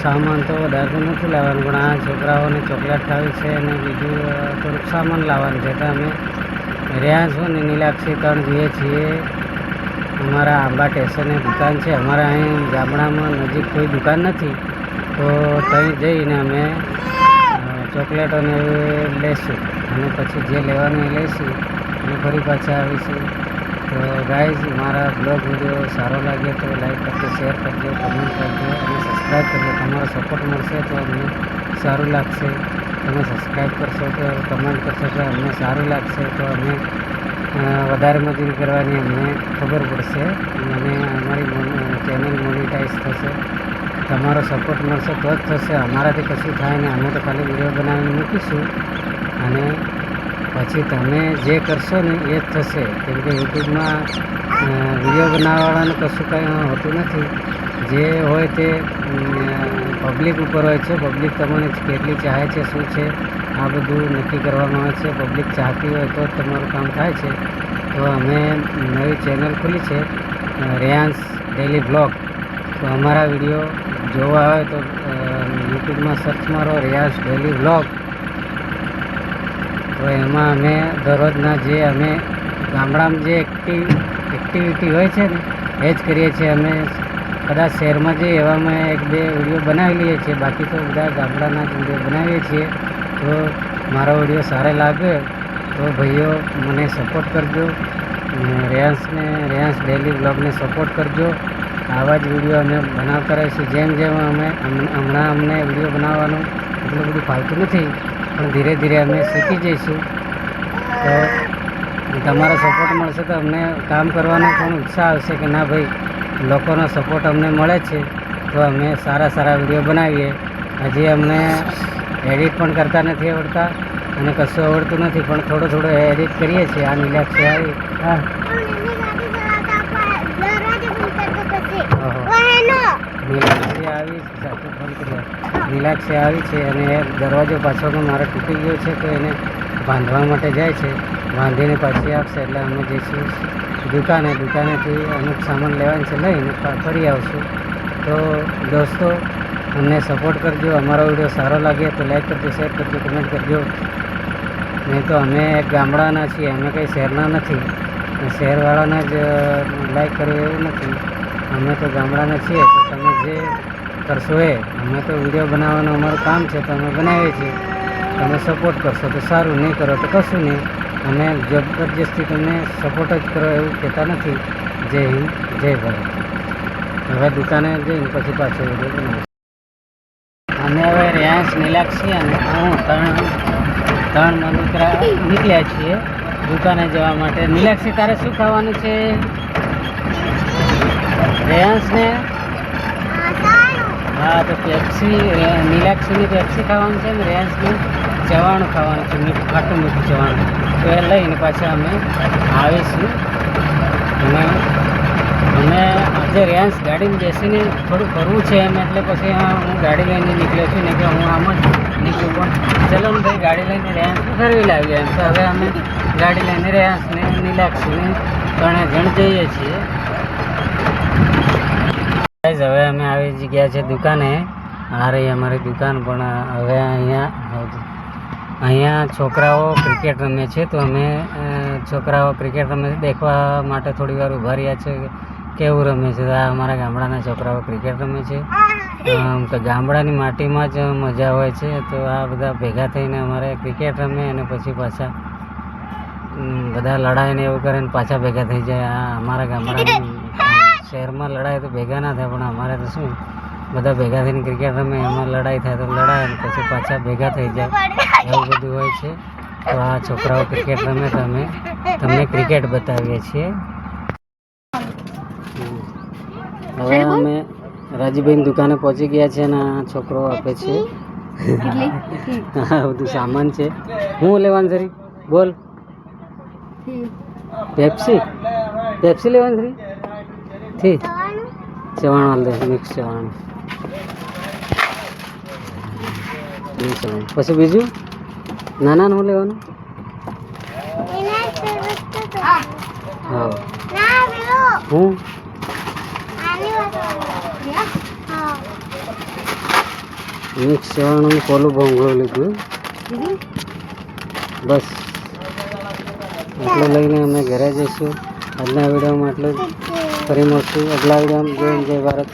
સામાન તો વધારે તો નથી લાવવાનું, પણ આ છોકરાઓને ચોકલેટ ખાવી છે અને બીજું થોડુંક સામાન લાવવાનું છે. તો અમે રહ્યા છું ને નીલાક્ષી 3 જઈએ છીએ. અમારા આંબા સ્ટેશને દુકાન છે. અમારા અહીં ગામડામાં નજીક કોઈ દુકાન નથી, તો ત્યાં જઈને અમે ચોકલેટોને લઈશું અને પછી જે લેવાનું એ લઈશું અને ફરી પાછા આવીશું. તો ગાઈઝ, મારા બ્લોગ વિડીયો સારો લાગે તો લાઈક કરજો, શેર કરજો, કમેન્ટ કરજો અને સબસ્ક્રાઈબ કરજો. તમારો સપોર્ટ મળશે તો અમને સારું લાગશે. તમે સબસ્ક્રાઈબ કરશો તો કમેન્ટ કરશો તો અમને સારું લાગશે, તો અમે વધારે મજૂરી કરવાની અમને ખબર પડશે અને અમારી ચેનલ મોનિટાઈઝ થશે. તમારો સપોર્ટ મળશે તો જ થશે. અમારાથી કશું થાય ને, અમે તો ખાલી વિડીયો બનાવીને મૂકીશું અને પછી તમે જે કરશો ને એ જ થશે. કેમ કે યુટ્યુબમાં વિડીયો બનાવવાવાળાનું કશું કંઈ હોતું નથી. જે હોય તે પબ્લિક ઉપર હોય છે. પબ્લિક તમને કેટલી ચાહે છે, શું છે, આ બધું નક્કી કરવામાં આવે છે. પબ્લિક ચાહતી હોય તો જ તમારું કામ થાય છે. તો અમે નવી ચેનલ ખોલી છે, રેયાંશ ડેલી બ્લોગ. તો અમારા વિડીયો જોવા હોય તો યુટ્યુબમાં સર્ચ મારો રેયાંશ ડેલી બ્લોગ. તો એમાં અમે દરરોજના જે અમે ગામડામાં જે એક્ટિવિટી હોય છે ને એ જ કરીએ છીએ. અમે કદાચ શહેરમાં જઈએ એવામાં 1-2 વિડીયો બનાવી લઈએ છીએ, બાકી તો બધા ગામડાના જ વિડીયો બનાવીએ છીએ. તો મારો વિડીયો સારો લાગે તો ભાઈઓ મને સપોર્ટ કરજો, રેયાંશ ડેલી બ્લોગને સપોર્ટ કરજો. આવા જ વિડીયો અમે બનાવતા રહીશું. જેમ જેમ હમણાં અમને વિડીયો બનાવવાનું એટલું બધું ફાવતું નથી, પણ ધીરે ધીરે અમે શીખી જઈશું. તો તમારો સપોર્ટ મળશે તો અમને કામ કરવાનો પણ ઉત્સાહ આવશે કે ના ભાઈ, લોકોનો સપોર્ટ અમને મળે છે તો અમે સારા વિડીયો બનાવીએ. હજી અમને એડિટ પણ કરતા નથી આવડતા અને કશું આવડતું નથી, પણ થોડો એડિટ કરીએ છીએ. આ નીલાક્ષી આવી નીલાક્ષી આવી છે અને દરવાજો પાછળનો મારો તૂટી ગયો છે, તો એને બાંધવા માટે જાય છે. બાંધીને પાછી આપશે એટલે અમે જઈશું દુકાનેથી અમુક સામાન લેવાનું છે, લઈને ફરી આવશું. તો દોસ્તો, અમને સપોર્ટ કરજો. અમારો વિડીયો સારો લાગે તો લાઈક કરજો, શેર કરજો, કમેન્ટ કરજો. નહીં તો અમે ગામડાના છીએ, અમે કંઈ શહેરના નથી. શહેરવાળાને જ લાઈક કરવું એવું નથી. અમે તો ગામડાના છીએ. તો તમે જે કરશો એ, અમે તો વિડીયો બનાવવાનું અમારું કામ છે, તો અમે બનાવીએ છીએ. તમે સપોર્ટ કરશો તો સારું, નહીં કરો તો કશું નહીં. અમે જબરજસ્તી તમને સપોર્ટ જ કરો એવું કહેતા નથી. જય હિન્દ, જય ભારત. હવે દુકાને જઈને પછી પાછો વિડીયો બનાવીશું. અમે હવે રેયાંશ, નીલાક્ષી અને હું ત્રણ મનુકરા નીકળ્યા છીએ દુકાને જવા માટે. નીલાક્ષી, તારે શું ખાવાનું છે? રેયાંશને હા તો પેપ્સી, નીલાક્ષીની પેપ્સી ખાવાનું છે ને રેયાંશનું ચવાણું ખાવાનું છે, ખાટું મીઠું ચવાણું. તો એ લઈને પાછા અમે આવીશું. અને અમે આજે રેયાંશ ગાડીમાં બેસીને થોડું ફરવું છે એમ, એટલે પછી હું ગાડી લઈને નીકળ્યો છું ને કે હું આમ જ નીકળું. પણ ચલો ને ભાઈ, ગાડી લઈને રેયાંશને ફરવી લાવીએ એમ. તો હવે અમે ગાડી લઈને રેયાંશને નીલાક્ષીને 3 જણ જઈએ છીએ. હવે અમે આવી ગયા છે દુકાને. આ રહી અમારી દુકાન. પણ હવે અહીંયા છોકરાઓ ક્રિકેટ રમે છે, તો અમે છોકરાઓ ક્રિકેટ રમે દેખવા માટે થોડી વાર ઊભા રહ્યા છે કેવું રમે છે. આ અમારા ગામડાના છોકરાઓ ક્રિકેટ રમે છે. તો ગામડાની માટીમાં જ મજા હોય છે. તો આ બધા ભેગા થઈને અમારે ક્રિકેટ રમે અને પછી પાછા બધા લડાઈને એવું કરે ને પાછા ભેગા થઈ જાય. આ અમારા ગામડાની શહેરમાં લડાઈ તો ભેગા ના થાય, પણ અમારે તો શું, બધા ભેગા થઈને ક્રિકેટ રમે, એમાં લડાઈ થાય તો લડાય અને પછી પાછા ભેગા થઈ જાય, એવું બધું હોય છે. તો આ છોકરાઓ ક્રિકેટ રમે તો અમે તમને ક્રિકેટ બતાવીએ છીએ. હવે અમે રાજીભાઈની દુકાને પહોંચી ગયા છે અને આ છોકરો આપે છે આ બધું સામાન છે. હું લેવાનું છે? બોલ. પેપ્સી લેવાની છે? ચવાણું લે, મિક્સ ચવાણું. પછી બીજું નાના શું લેવાનું? હા હું મિક્સ સેવાનું કોલું ભોંગળું લીધું. બસ આટલું લઈને અમે ઘરે જઈશું. આજના વિડીયોમાં આટલું. ફરી મળશું અગલા વિડીયોમાં. જય ભારત.